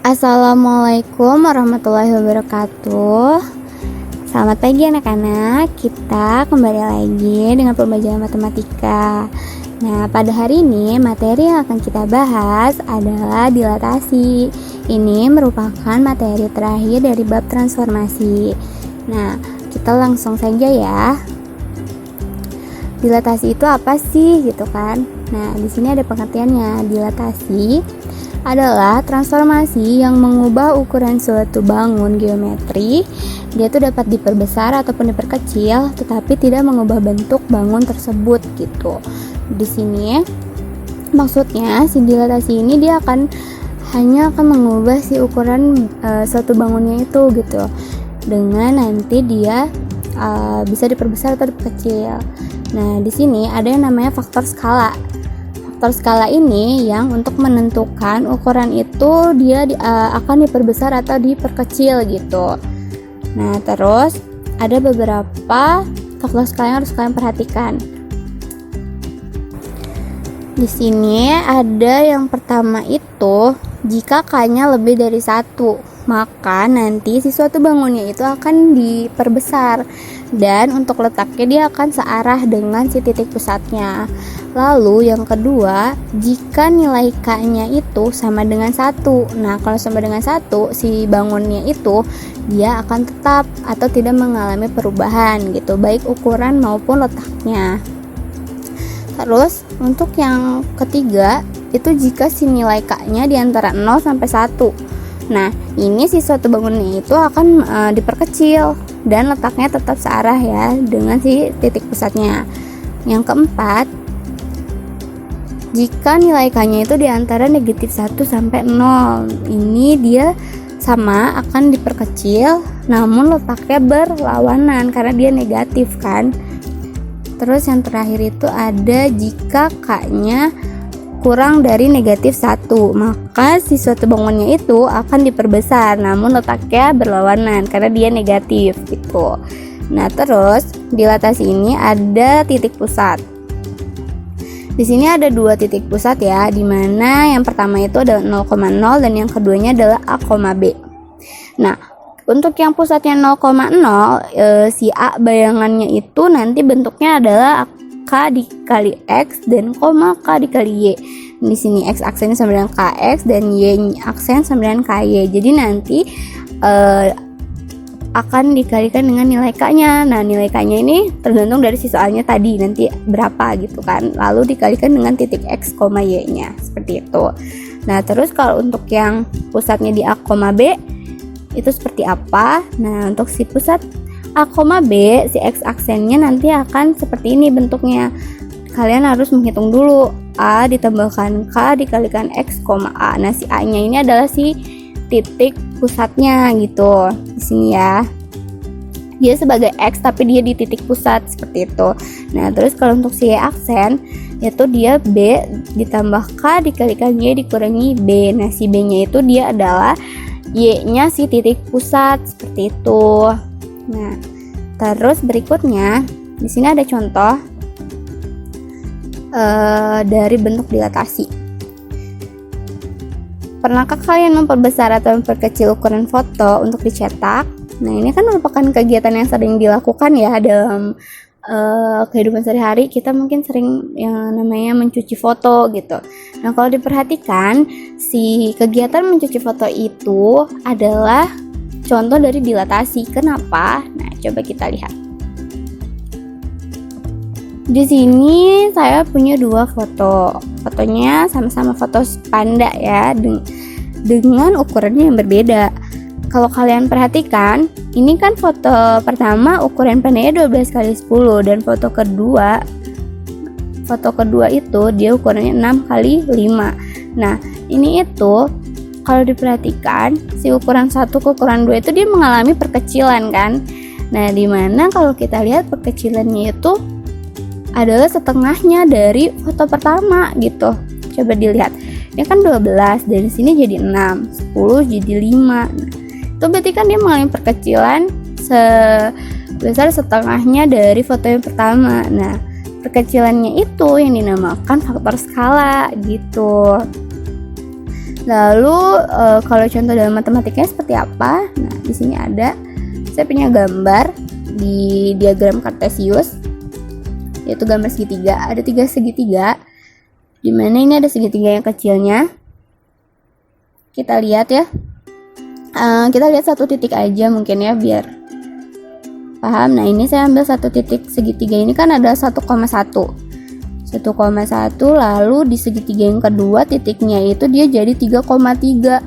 Assalamualaikum warahmatullahi wabarakatuh. Selamat pagi anak-anak. Kita kembali lagi dengan pembelajaran matematika. Nah, pada hari ini materi yang akan kita bahas adalah dilatasi. Ini merupakan materi terakhir dari bab transformasi. Nah, kita langsung saja ya. Dilatasi itu apa sih gitu kan? Nah, di sini ada pengertiannya. Dilatasi adalah transformasi yang mengubah ukuran suatu bangun geometri. Dia tuh dapat diperbesar ataupun diperkecil, tetapi tidak mengubah bentuk bangun tersebut gitu. Di sini maksudnya si dilatasi ini dia hanya akan mengubah si ukuran suatu bangunnya itu gitu. Dengan nanti dia bisa diperbesar atau diperkecil. Nah, di sini ada yang namanya faktor skala. Faktor skala ini yang untuk menentukan ukuran itu dia akan diperbesar atau diperkecil gitu. Nah, terus ada beberapa faktor skala yang harus kalian perhatikan. Di sini ada yang pertama itu jika K-nya lebih dari 1, maka nanti si suatu bangunnya itu akan diperbesar dan untuk letaknya dia akan searah dengan si titik pusatnya. Lalu yang kedua, jika nilai K-nya itu sama dengan 1. Nah, kalau sama dengan 1, si bangunnya itu dia akan tetap atau tidak mengalami perubahan gitu, baik ukuran maupun letaknya. Terus, untuk yang ketiga, itu jika si nilai K-nya di antara 0 sampai 1. Nah, ini si suatu bangunnya itu akan diperkecil dan letaknya tetap searah ya dengan si titik pusatnya. Yang keempat, jika nilai K-nya itu di antara negatif 1 sampai 0, ini dia sama akan diperkecil, namun letaknya berlawanan karena dia negatif kan. Terus yang terakhir itu ada jika K-nya kurang dari negatif 1, maka si suatu bangunnya itu akan diperbesar, namun letaknya berlawanan karena dia negatif gitu. Nah, terus dilatasi ini ada titik pusat. Di sini ada 2 titik pusat ya, di mana yang pertama itu adalah 0,0 dan yang keduanya adalah A, B. Nah, untuk yang pusatnya 0,0, si A bayangannya itu nanti bentuknya adalah K dikali X dan koma K dikali Y. Di sini X aksennya sama dengan KX dan Y aksen sama dengan KY. Jadi nanti akan dikalikan dengan nilai K-nya. Nah, nilai K-nya ini tergantung dari si soalnya tadi nanti berapa gitu kan. Lalu dikalikan dengan titik X, Y-nya seperti itu. Nah, terus kalau untuk yang pusatnya di A, B itu seperti apa? Nah, untuk si pusat A, B, si X aksennya nanti akan seperti ini bentuknya. Kalian harus menghitung dulu A ditambahkan K dikalikan X, A. Nah, si A-nya ini adalah si titik pusatnya gitu di sini ya. Dia sebagai X tapi dia di titik pusat seperti itu. Nah, terus kalau untuk si Y aksen yaitu dia B ditambah K dikalikan Y dikurangi B. Nah, si B-nya itu dia adalah Y-nya si titik pusat seperti itu. Nah, terus berikutnya di sini ada contoh dari bentuk dilatasi. Pernahkah kalian memperbesar atau memperkecil ukuran foto untuk dicetak? Nah, ini kan merupakan kegiatan yang sering dilakukan ya dalam kehidupan sehari-hari. Kita mungkin sering yang namanya mencuci foto gitu. Nah, kalau diperhatikan, si kegiatan mencuci foto itu adalah contoh dari dilatasi. Kenapa? Nah, coba kita lihat. Di sini saya punya 2 foto. Fotonya sama-sama foto panda ya, dengan ukurannya yang berbeda. Kalau kalian perhatikan, ini kan foto pertama ukuran pandanya 12 kali 10 dan foto kedua itu dia ukurannya 6 kali 5. Nah, ini itu kalau diperhatikan si ukuran 1 ke ukuran 2 itu dia mengalami perkecilan kan. Nah, dimana kalau kita lihat perkecilannya itu adalah setengahnya dari foto pertama gitu. Coba dilihat. Ini kan 12 dan sini jadi 6, 10 jadi 5. Nah, itu berarti kan dia mengalami perkecilan sebesar setengahnya dari foto yang pertama. Nah, perkecilannya itu yang dinamakan faktor skala gitu. Lalu kalau contoh dalam matematikanya seperti apa? Nah, di sini ada, saya punya gambar di diagram Kartesius, yaitu gambar segitiga. Ada 3 segitiga, di mana ini ada segitiga yang kecilnya. Kita lihat ya. Kita lihat satu titik aja mungkin ya, biar paham. Nah, ini saya ambil satu titik segitiga ini kan ada 1,1, lalu di segitiga yang kedua titiknya itu dia jadi 3,3.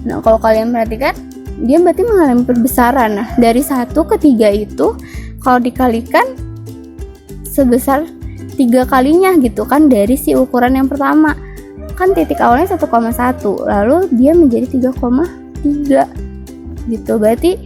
Nah, kalau kalian perhatikan, dia berarti mengalami perbesaran. Nah, dari 1 ke 3 itu kalau dikalikan sebesar 3 kalinya gitu kan, dari si ukuran yang pertama. Kan titik awalnya 1,1, lalu dia menjadi 3,3 gitu. Berarti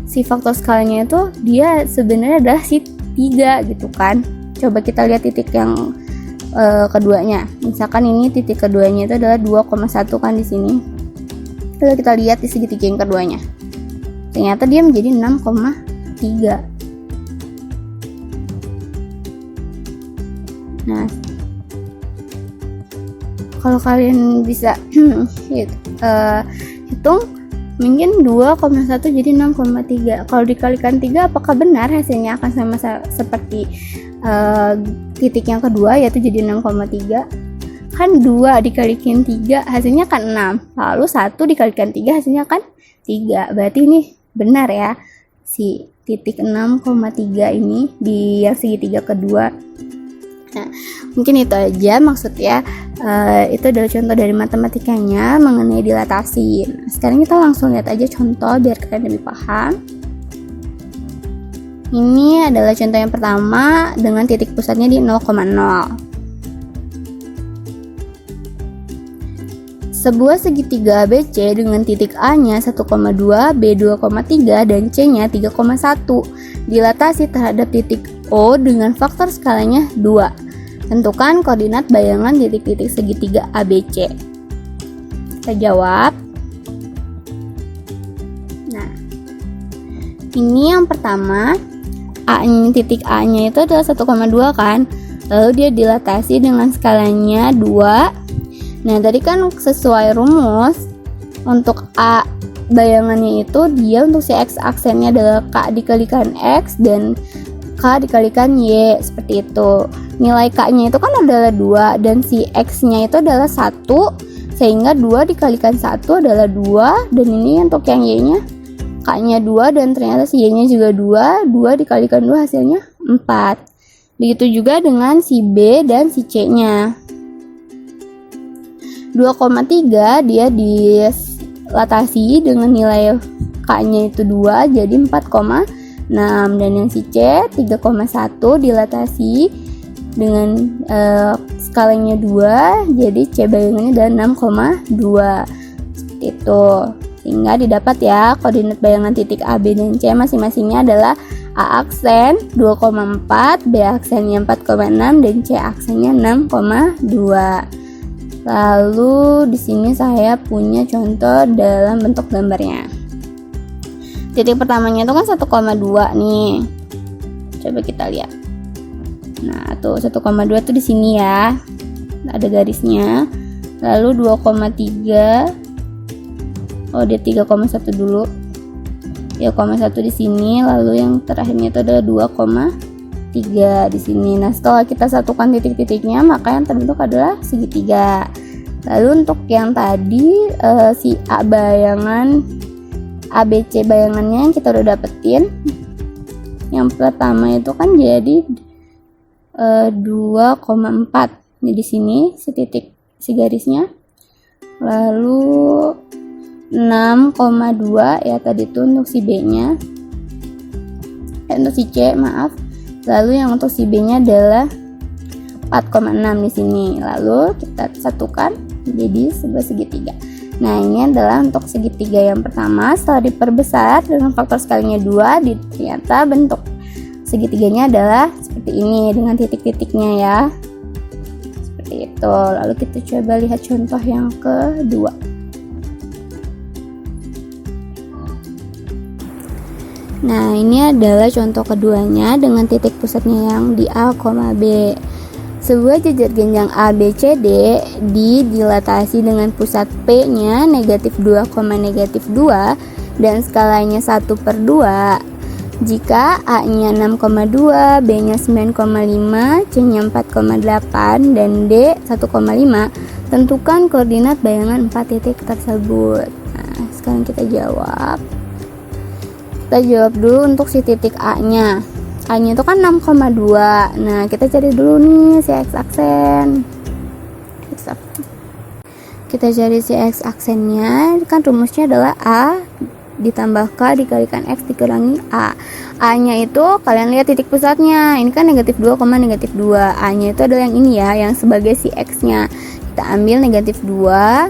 si faktor skalanya itu dia sebenarnya adalah si 3 gitu kan. Coba kita lihat titik yang keduanya. Misalkan ini titik keduanya itu adalah 2,1 kan di sini. Lalu kita lihat di segitiga yang keduanya. Ternyata dia menjadi 6,3. Nah, kalau kalian bisa hitung, mungkin 2,1 jadi 6,3. Kalau dikalikan 3, apakah benar hasilnya akan sama seperti titik yang kedua, yaitu jadi 6,3? Kan 2 dikalikan 3 hasilnya kan 6, lalu 1 dikalikan 3 hasilnya kan 3. Berarti ini benar ya, si titik 6,3 ini di yang segitiga kedua. Nah, mungkin itu aja maksudnya. Itu adalah contoh dari matematikanya mengenai dilatasi. Nah, sekarang kita langsung lihat aja contoh biar kalian lebih paham. Ini adalah contoh yang pertama dengan titik pusatnya di 0,0. Sebuah segitiga ABC dengan titik A-nya 1,2, B 2,3, dan C-nya 3,1 dilatasi terhadap titik O dengan faktor skalanya 2. Tentukan koordinat bayangan titik-titik segitiga ABC. Kita jawab. Nah, ini yang pertama, titik A-nya itu adalah 1,2 kan. Lalu dia dilatasi dengan skalanya 2. Nah, tadi kan sesuai rumus, untuk A bayangannya itu dia untuk si X aksennya adalah K dikalikan X dan K dikalikan Y, seperti itu. Nilai K-nya itu kan adalah 2 dan si X-nya itu adalah 1, sehingga 2 dikalikan 1 adalah 2, dan ini untuk yang Y-nya K-nya 2 dan ternyata si Y-nya juga 2, 2 dikalikan 2 hasilnya 4. Begitu juga dengan si B dan si C-nya. 2,3 dia dilatasi dengan nilai K-nya itu 2 jadi 4,6, dan yang si C 3,1 dilatasi dengan skalanya 2 jadi C bayangannya adalah 6,2, seperti itu. Sehingga didapat ya koordinat bayangan titik A, B, dan C masing-masingnya adalah A aksen 2,4, B aksennya 4,6, dan C aksennya 6,2. Lalu di sini saya punya contoh dalam bentuk gambarnya. Titik pertamanya itu kan 1,2 nih. Coba kita lihat. Nah, tuh 1,2 tuh di sini ya. Ada garisnya. Lalu 2,3. Oh, dia 3,1 dulu. 3,1 di sini, lalu yang terakhirnya itu adalah 2,3 di sini. Nah, setelah kita satukan titik-titiknya, maka yang terbentuk adalah segitiga. Lalu untuk yang tadi si A bayangan ABC bayangannya yang kita udah dapetin, yang pertama itu kan jadi 2,4. Jadi di sini si titik si garisnya. Lalu 6,2 ya tadi itu untuk si B-nya. Untuk si C, maaf. Lalu yang untuk si B-nya adalah 4,6 di sini. Lalu kita satukan jadi sebuah segitiga. Nah, ini adalah untuk segitiga yang pertama. Setelah diperbesar dengan faktor skalinya 2, ternyata bentuk segitiganya adalah seperti ini dengan titik-titiknya ya. Seperti itu. Lalu kita coba lihat contoh yang kedua. Nah, ini adalah contoh keduanya dengan titik pusatnya yang di A, B. Sebuah jajar genjang ABCD didilatasi dengan pusat P-nya negatif 2, negatif 2 dan skalanya 1/2. Jika A-nya 6,2, B-nya 9,5, C-nya 4,8 dan D 1,5, tentukan koordinat bayangan 4 titik tersebut. Nah, sekarang kita jawab. Kita jawab dulu untuk si titik A-nya. A-nya itu kan 6,2. Nah, kita cari dulu nih si x-aksen. Kita cari si x-aksennya. Kan rumusnya adalah A ditambah K dikalikan X dikurangi A. A-nya itu kalian lihat titik pusatnya. Ini kan negatif 2, negatif 2. A-nya itu adalah yang ini ya, yang sebagai si X-nya. Kita ambil negatif 2.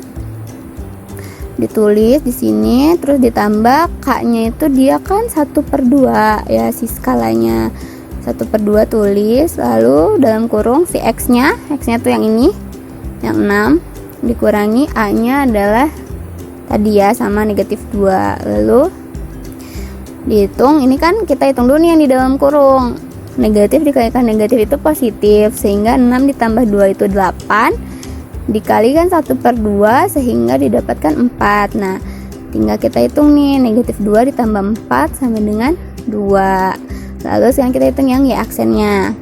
Ditulis di sini, terus ditambah K-nya itu dia kan 1/2 ya, si skalanya 1/2 tulis, lalu dalam kurung si X-nya tuh yang ini, yang 6 dikurangi A-nya adalah tadi ya sama negatif 2, lalu dihitung. Ini kan kita hitung dulu nih yang di dalam kurung, negatif dikalikan negatif itu positif, sehingga 6 ditambah 2 itu 8 dikalikan 1/2 sehingga didapatkan 4. Nah, tinggal kita hitung nih, negatif 2 ditambah 4 sama dengan 2. Lalu sekarang kita hitung yang Y aksennya.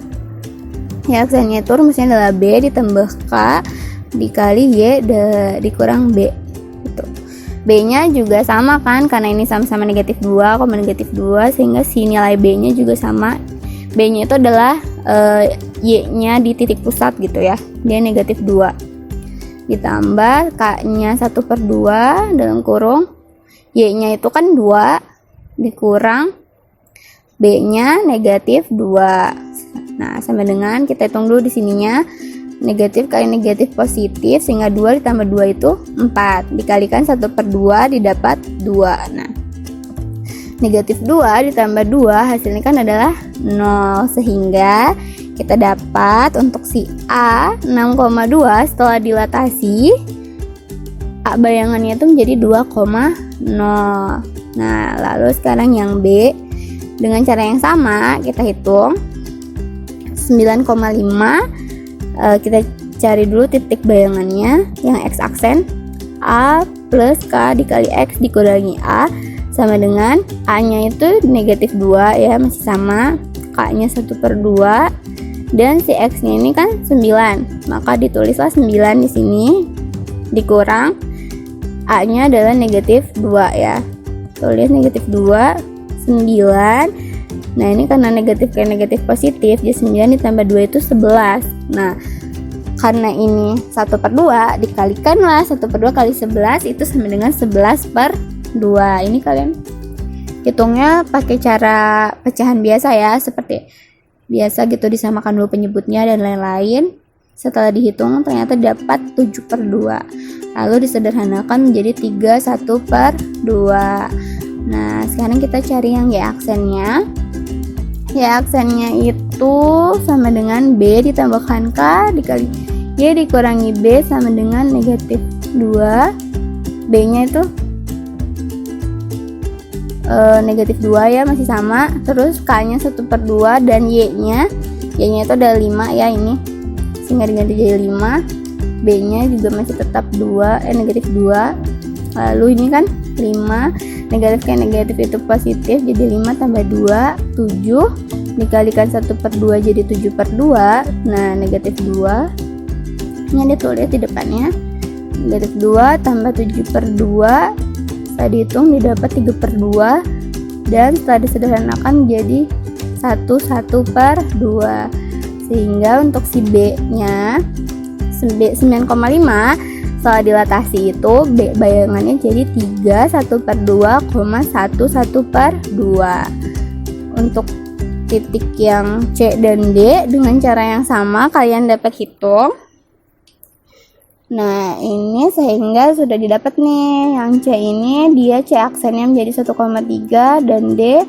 Y aksennya itu rumusnya adalah B ditambah K dikali Y dikurang B gitu. B nya juga sama kan, karena ini sama-sama negatif 2, negatif 2, sehingga si nilai B nya juga sama. B nya itu adalah Y nya di titik pusat gitu ya, dia negatif 2 ditambah K-nya 1/2 dalam kurung Y-nya itu kan 2 dikurang B-nya negatif 2. Nah, sama dengan kita hitung dulu di sininya, negatif kali negatif positif, sehingga 2 ditambah 2 itu 4 dikalikan 1/2 didapat 2. Nah, negatif 2 ditambah 2 hasilnya kan adalah 0, sehingga kita dapat untuk si A 6,2 setelah dilatasi A bayangannya itu menjadi 2,0. Nah, lalu sekarang yang B dengan cara yang sama kita hitung 9,5. Kita cari dulu titik bayangannya yang X aksen, A plus K dikali X dikurangi A sama dengan A nya itu negatif 2 ya, masih sama, K nya 1/2 dan si X nya ini kan 9, maka ditulislah 9 di sini dikurang A nya adalah negatif 2 ya, tulis negatif 2 9. Nah, ini karena negatif kayak negatif positif, jadi 9 ditambah 2 itu 11. Nah, karena ini 1/2 dikalikanlah 1/2 kali 11 itu sama dengan 11/2. Ini kalian hitungnya pakai cara pecahan biasa ya, seperti biasa gitu, disamakan dulu penyebutnya dan lain-lain. Setelah dihitung ternyata dapat 7/2, lalu disederhanakan menjadi 31/2. Nah, sekarang kita cari yang Y aksennya. Y aksennya itu sama dengan B ditambahkan K dikali Y dikurangi B sama dengan negatif 2. B nya itu negatif 2 ya, masih sama. Terus K nya 1/2 dan Y nya itu ada 5 ya, ini sehingga diganti jadi 5. B nya juga masih tetap negatif 2. Lalu ini kan 5, negatif kayak negatif itu positif, jadi 5 tambah 2 7 dikalikan 1/2 jadi 7/2. Nah, negatif 2 nya ditulis di depannya, negatif 2 tambah 7/2, setelah dihitung didapat 3/2 dan setelah disederhanakan menjadi 1/2. Sehingga untuk si B nya 9,5 setelah dilatasi itu B bayangannya jadi 1/2. Untuk titik yang C dan D dengan cara yang sama kalian dapat hitung. Nah, ini sehingga sudah didapat nih, yang C ini dia C aksennya menjadi 1,3 dan D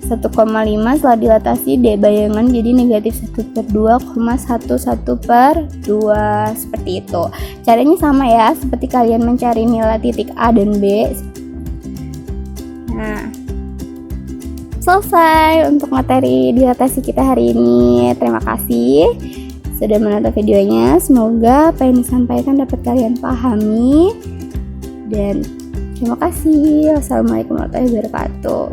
1,5 setelah dilatasi D bayangan jadi negatif 1/2,11/2, seperti itu. Caranya sama ya, seperti kalian mencari nilai titik A dan B. Nah, selesai untuk materi dilatasi kita hari ini. Terima kasih. sudah menonton videonya. Semoga apa yang disampaikan dapat kalian pahami. Dan terima kasih. Wassalamualaikum warahmatullahi wabarakatuh.